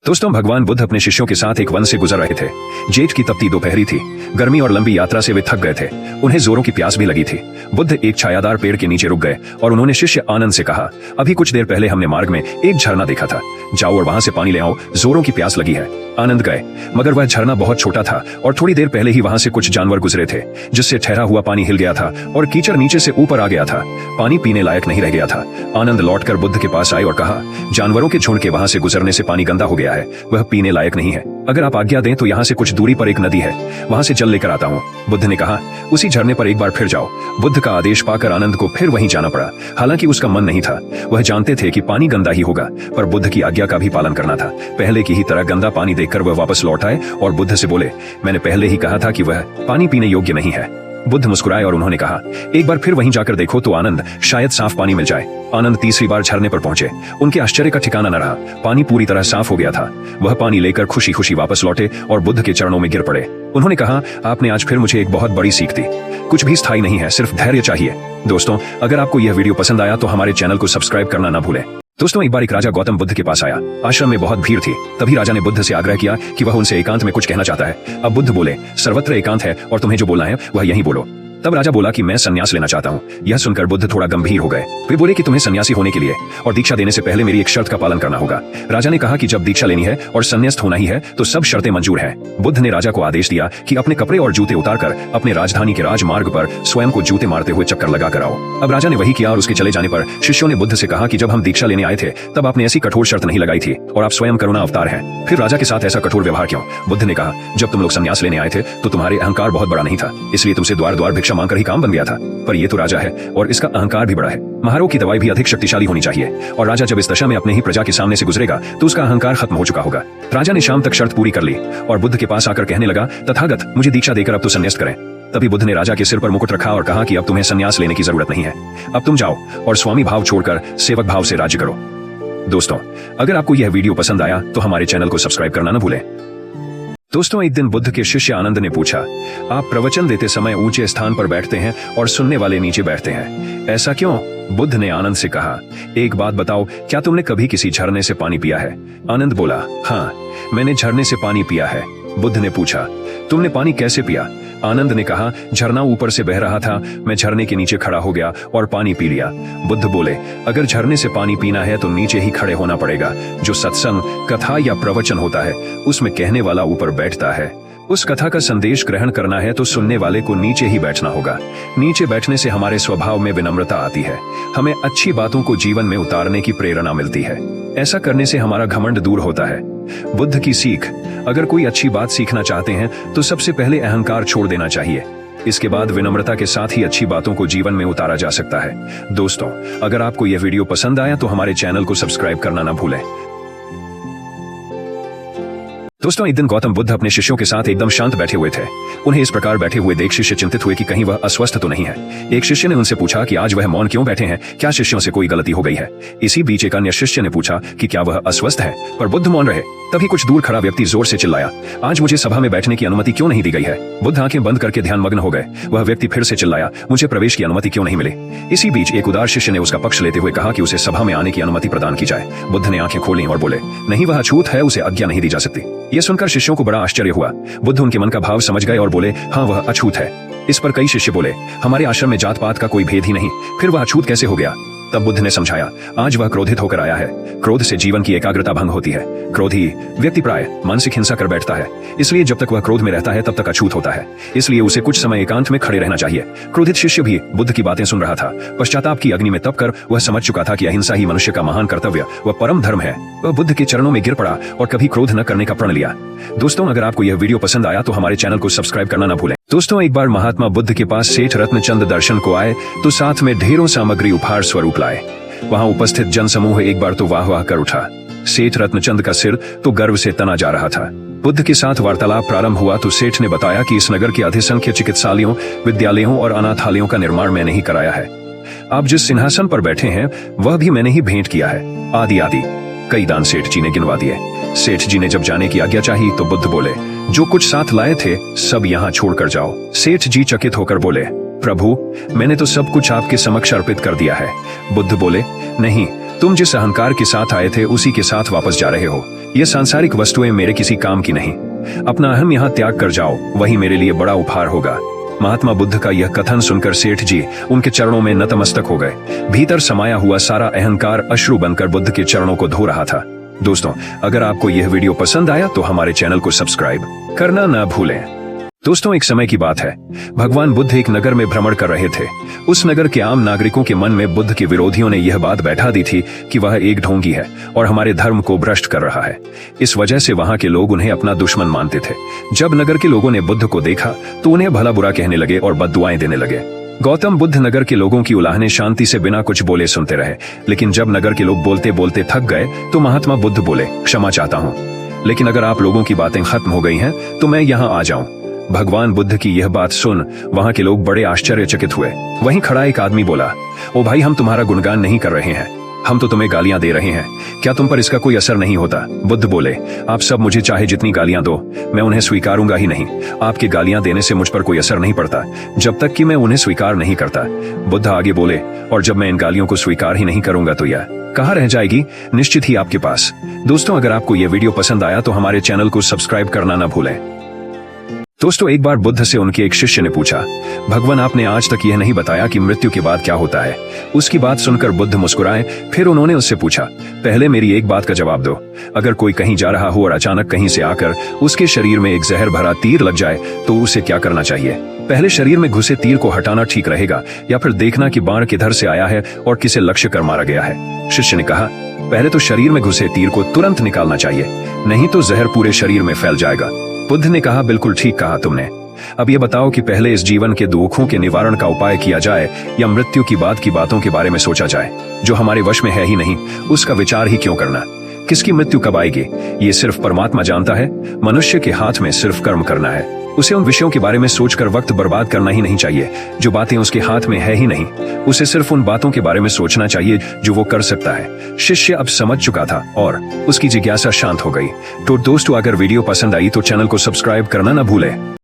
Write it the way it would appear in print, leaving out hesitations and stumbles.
दोस्तों, भगवान बुद्ध अपने शिष्यों के साथ एक वन से गुजर रहे थे। जेठ की तपती दोपहरी थी। गर्मी और लंबी यात्रा से वे थक गए थे। उन्हें जोरों की प्यास भी लगी थी। बुद्ध एक छायादार पेड़ के नीचे रुक गए और उन्होंने शिष्य आनंद से कहा, अभी कुछ देर पहले हमने मार्ग में एक झरना देखा था। जाओ और वहां से पानी ले आओ, जोरों की प्यास लगी है। आनंद गए, मगर वह झरना बहुत छोटा था और थोड़ी देर पहले ही वहां से कुछ जानवर गुजरे थे, जिससे ठहरा हुआ पानी हिल गया था और कीचड़ नीचे से ऊपर आ गया था। पानी पीने लायक नहीं रह गया था। आनंद लौटकर बुद्ध के पास आए और कहा, जानवरों के झुंड के वहां से गुजरने से पानी गंदा हो गया है, वह पीने लायक नहीं है। अगर आप आज्ञा दें तो यहाँ से कुछ दूरी पर एक नदी है, वहां से जल लेकर आता हूँ। बुद्ध ने कहा, उसी झरने पर एक बार फिर जाओ। बुद्ध का आदेश पाकर आनंद को फिर वहीं जाना पड़ा। हालांकि उसका मन नहीं था, वह जानते थे कि पानी गंदा ही होगा, पर बुद्ध की आज्ञा का भी पालन करना था। पहले की ही तरह गंदा पानी देखकर वह वापस लौट आए और बुद्ध से बोले, मैंने पहले ही कहा था कि वह पानी पीने योग्य नहीं है। बुद्ध मुस्कुराए और उन्होंने कहा, एक बार फिर वहीं जाकर देखो तो आनंद, शायद साफ पानी मिल जाए। आनंद तीसरी बार झरने पर पहुंचे। उनके आश्चर्य का ठिकाना न रहा। पानी पूरी तरह साफ हो गया था। वह पानी लेकर खुशी खुशी वापस लौटे और बुद्ध के चरणों में गिर पड़े। उन्होंने कहा, आपने आज फिर मुझे एक बहुत बड़ी सीख दी। कुछ भी स्थायी नहीं है, सिर्फ धैर्य चाहिए। दोस्तों, अगर आपको यह वीडियो पसंद आया तो हमारे चैनल को सब्सक्राइब करना न भूलें। दोस्तों, एक बार एक राजा गौतम बुद्ध के पास आया। आश्रम में बहुत भीड़ थी। तभी राजा ने बुद्ध से आग्रह किया कि वह उनसे एकांत में कुछ कहना चाहता है। अब बुद्ध बोले, सर्वत्र एकांत है और तुम्हें जो बोलना है वह यहीं बोलो। तब राजा बोला कि मैं संन्यास लेना चाहता हूँ। यह सुनकर बुद्ध थोड़ा गंभीर हो गए। वे बोले कि तुम्हें सन्यासी होने के लिए और दीक्षा देने से पहले मेरी एक शर्त का पालन करना होगा। राजा ने कहा कि जब दीक्षा लेनी है और संन्यास्त होना ही है तो सब शर्तें मंजूर हैं। बुद्ध ने राजा को आदेश दिया कि अपने कपड़े और जूते उतारकर अपने राजधानी के राजमार्ग पर स्वयं को जूते मारते हुए चक्कर लगा कर आओ। अब राजा ने वही किया और उसके चले जाने पर शिष्यों ने बुद्ध से कहा कि जब हम दीक्षा लेने आए थे तब आपने ऐसी कठोर शर्त नहीं लगाई थी और आप स्वयं करुणा अवतार हैं। फिर राजा के साथ ऐसा कठोर व्यवहार क्यों? बुद्ध ने कहा, जब तुम लोग संन्यास लेने आए थे तो तुम्हारे अहंकार बहुत बड़ा नहीं था, इसलिए तुमसे द्वार द्वार भिक्षा मांगकर ही काम बन गया था। पर ये तो राजा है और इसका अहंकार भी बड़ा है। महारों की दवाई भी अधिक शक्तिशाली होनी चाहिए और राजा जब इस दशा में अपने ही प्रजा के सामने से गुजरेगा तो उसका अहंकार खत्म हो चुका होगा। राजा ने शाम तक शर्त पूरी कर ली और बुद्ध के पास आकर कहने लगा, तथागत, मुझे दीक्षा देकर अब तो संन्यास करें। तभी बुद्ध ने राजा के सिर पर मुकुट रखा और कहा कि अब तुम्हें संन्यास लेने की जरूरत नहीं है। अब तुम जाओ और स्वामी भाव छोड़कर सेवक भाव से राज्य करो। दोस्तों, अगर आपको यह वीडियो पसंद आया तो हमारे चैनल को सब्सक्राइब करना न भूलें। दोस्तों, एक दिन बुद्ध के शिष्य आनंद ने पूछा, आप प्रवचन देते समय ऊंचे स्थान पर बैठते हैं और सुनने वाले नीचे बैठते हैं, ऐसा क्यों? बुद्ध ने आनंद से कहा, एक बात बताओ, क्या तुमने कभी किसी झरने से पानी पिया है? आनंद बोला, हाँ, मैंने झरने से पानी पिया है। बुद्ध ने पूछा, तुमने पानी कैसे पिया? आनंद ने कहा, झरना ऊपर से बह रहा था, मैं झरने के नीचे खड़ा हो गया और पानी पी लिया। बुद्ध बोले, अगर झरने से पानी पीना है तो नीचे ही खड़े होना पड़ेगा। जो सत्संग, कथा या प्रवचन होता है उसमें कहने वाला ऊपर बैठता है। उस कथा का संदेश ग्रहण करना है तो सुनने वाले को नीचे ही बैठना होगा। नीचे बैठने से हमारे स्वभाव में विनम्रता आती है। हमें अच्छी बातों को जीवन में उतारने की प्रेरणा मिलती है। ऐसा करने से हमारा घमंड दूर होता है। बुद्ध की सीख, अगर कोई अच्छी बात सीखना चाहते हैं तो सबसे पहले अहंकार छोड़ देना चाहिए। इसके बाद विनम्रता के साथ ही अच्छी बातों को जीवन में उतारा जा सकता है। दोस्तों, अगर आपको यह वीडियो पसंद आया तो हमारे चैनल को सब्सक्राइब करना न भूलें। दोस्तों, एक दिन गौतम बुद्ध अपने शिष्यों के साथ एकदम शांत बैठे हुए थे। उन्हें इस प्रकार बैठे हुए देख शिष्य चिंतित हुए कि कहीं वह अस्वस्थ तो नहीं है। एक शिष्य ने उनसे पूछा कि आज वह मौन क्यों बैठे हैं, क्या शिष्यों से कोई गलती हो गई है? इसी बीच एक अन्य शिष्य ने पूछा कि क्या वह अस्वस्थ है, पर बुद्ध मौन रहे। तभी कुछ दूर खड़ा व्यक्ति जोर से चिल्लाया, आज मुझे सभा में बैठने की अनुमति क्यों नहीं दी गई है? बुद्ध आंखें बंद करके ध्यान मग्न हो गए। वह व्यक्ति फिर से चिल्लाया, मुझे प्रवेश की अनुमति क्यों नहीं मिली? इसी बीच एक उदार शिष्य ने उसका पक्ष लेते हुए कहा कि उसे सभा में आने की अनुमति प्रदान की जाए। बुद्ध ने आंखें खोली और बोले, नहीं, वह अछूत है, उसे आज्ञा नहीं दी जा सकती। यह सुनकर शिष्यों को बड़ा आश्चर्य हुआ। बुद्ध उनके मन का भाव समझ गए और बोले, हाँ, वह अछूत है। इस पर कई शिष्य बोले, हमारे आश्रम में जात पात का कोई भेद ही नहीं, फिर वह अछूत कैसे हो गया? तब बुद्ध ने समझाया, आज वह क्रोधित होकर आया है। क्रोध से जीवन की एकाग्रता भंग होती है। क्रोधी व्यक्ति प्राय मानसिक हिंसा कर बैठता है, इसलिए जब तक वह क्रोध में रहता है तब तक अछूत होता है। इसलिए उसे कुछ समय एकांत में खड़े रहना चाहिए। क्रोधित शिष्य भी बुद्ध की बातें सुन रहा था। पश्चाताप की अग्नि में तप कर वह समझ चुका था कि अहिंसा ही मनुष्य का महान कर्तव्य व परम धर्म है। वह बुद्ध के चरणों में गिर पड़ा और कभी क्रोध न करने का प्रण लिया। दोस्तों, अगर आपको यह वीडियो पसंद आया तो हमारे चैनल को सब्सक्राइब करना न भूलें। दोस्तों, एक बार महात्मा बुद्ध के पास सेठ रत्नचंद दर्शन को आए तो साथ में ढेरों सामग्री उपहार स्वरूप लाए। वहां उपस्थित जनसमूह एक बार तो वाह वाह कर उठा। सेठ रत्नचंद का सिर तो गर्व से तना जा रहा था। बुद्ध के साथ वार्तालाप प्रारंभ हुआ तो सेठ ने बताया कि इस नगर के अधिसंख्य चिकित्सालयों, विद्यालयों और अनाथालयों का निर्माण मैंने ही कराया है। आप जिस सिंहासन पर बैठे हैं वह भी मैंने ही भेंट किया है, आदि आदि कई दान सेठ जी ने गिनवा दिए। सेठ जी ने जब जाने की आज्ञा चाही तो बुद्ध बोले, जो कुछ साथ लाए थे सब यहाँ छोड़कर जाओ। सेठ जी चकित होकर बोले, प्रभु, मैंने तो सब कुछ आपके समक्ष अर्पित कर दिया है। बुद्ध बोले, नहीं, तुम जिस अहंकार के साथ आए थे उसी के साथ वापस जा रहे हो। ये सांसारिक वस्तुएं मेरे किसी काम की नहीं। अपना अहम यहाँ त्याग कर जाओ, वही मेरे लिए बड़ा उपहार होगा। महात्मा बुद्ध का यह कथन सुनकर सेठ जी उनके चरणों में नतमस्तक हो गए। भीतर समाया हुआ सारा अहंकार अश्रु बनकर बुद्ध के चरणों को धो रहा था। दोस्तों, अगर आपको यह वीडियो पसंद आया तो हमारे चैनल को सब्सक्राइब करना ना भूलें। दोस्तों, एक समय की बात है, भगवान बुद्ध एक नगर में भ्रमण कर रहे थे। उस नगर के आम नागरिकों के मन में बुद्ध के विरोधियों ने यह बात बैठा दी थी कि वह एक ढोंगी है और हमारे धर्म को भ्रष्ट कर रहा है। इस वजह से वहां के लोग उन्हें अपना दुश्मन मानते थे। जब नगर के लोगों ने बुद्ध को देखा तो उन्हें भला बुरा कहने लगे और बद्दुआएं देने लगे। गौतम बुद्ध नगर के लोगों की उलाहने शांति से बिना कुछ बोले सुनते रहे, लेकिन जब नगर के लोग बोलते बोलते थक गए तो महात्मा बुद्ध बोले, क्षमा चाहता हूँ, लेकिन अगर आप लोगों की बातें खत्म हो गई हैं तो मैं यहाँ आ जाऊं। भगवान बुद्ध की यह बात सुन वहां के लोग बड़े आश्चर्यचकित हुए। वहीं खड़ा एक आदमी बोला, ओ भाई, हम तुम्हारा गुणगान नहीं कर रहे हैं, हम तो तुम्हें गालियां दे रहे हैं। क्या तुम पर इसका कोई असर नहीं होता? बुद्ध बोले, आप सब मुझे चाहे जितनी गालियां दो, मैं उन्हें स्वीकारूंगा ही नहीं। आपके गालियां देने से मुझ पर कोई असर नहीं पड़ता जब तक कि मैं उन्हें स्वीकार नहीं करता। बुद्ध आगे बोले, और जब मैं इन गालियों को स्वीकार ही नहीं करूंगा तो यह कहाँ रह जाएगी? निश्चित ही आपके पास। दोस्तों, अगर आपको यह वीडियो पसंद आया तो हमारे चैनल को सब्सक्राइब करना ना भूलें। दोस्तों, एक बार बुद्ध से उनके एक शिष्य ने पूछा, भगवान, आपने आज तक यह नहीं बताया कि मृत्यु के बाद क्या होता है। उसकी बात सुनकर बुद्ध मुस्कुराए। फिर उन्होंने उससे पूछा, पहले मेरी एक बात का जवाब दो। अगर कोई कहीं जा रहा हो और अचानक कहीं से आकर उसके शरीर में एक जहर भरा तीर लग जाए तो उसे क्या करना चाहिए? पहले शरीर में घुसे तीर को हटाना ठीक रहेगा या फिर देखना कि बाण किधर से आया है और किसे लक्ष्य कर मारा गया है? शिष्य ने कहा, पहले तो शरीर में घुसे तीर को तुरंत निकालना चाहिए, नहीं तो जहर पूरे शरीर में फैल जाएगा। बुद्ध ने कहा, बिल्कुल ठीक कहा तुमने। अब ये बताओ कि पहले इस जीवन के दुखों के निवारण का उपाय किया जाए या मृत्यु की बाद की बातों के बारे में सोचा जाए? जो हमारे वश में है ही नहीं, उसका विचार ही क्यों करना? किसकी मृत्यु कब आएगी ये सिर्फ परमात्मा जानता है। मनुष्य के हाथ में सिर्फ कर्म करना है। उसे उन विषयों के बारे में सोचकर वक्त बर्बाद करना ही नहीं चाहिए जो बातें उसके हाथ में है ही नहीं। उसे सिर्फ उन बातों के बारे में सोचना चाहिए जो वो कर सकता है। शिष्य अब समझ चुका था और उसकी जिज्ञासा शांत हो गई। तो दोस्तों, अगर वीडियो पसंद आई तो चैनल को सब्सक्राइब करना ना भूलें।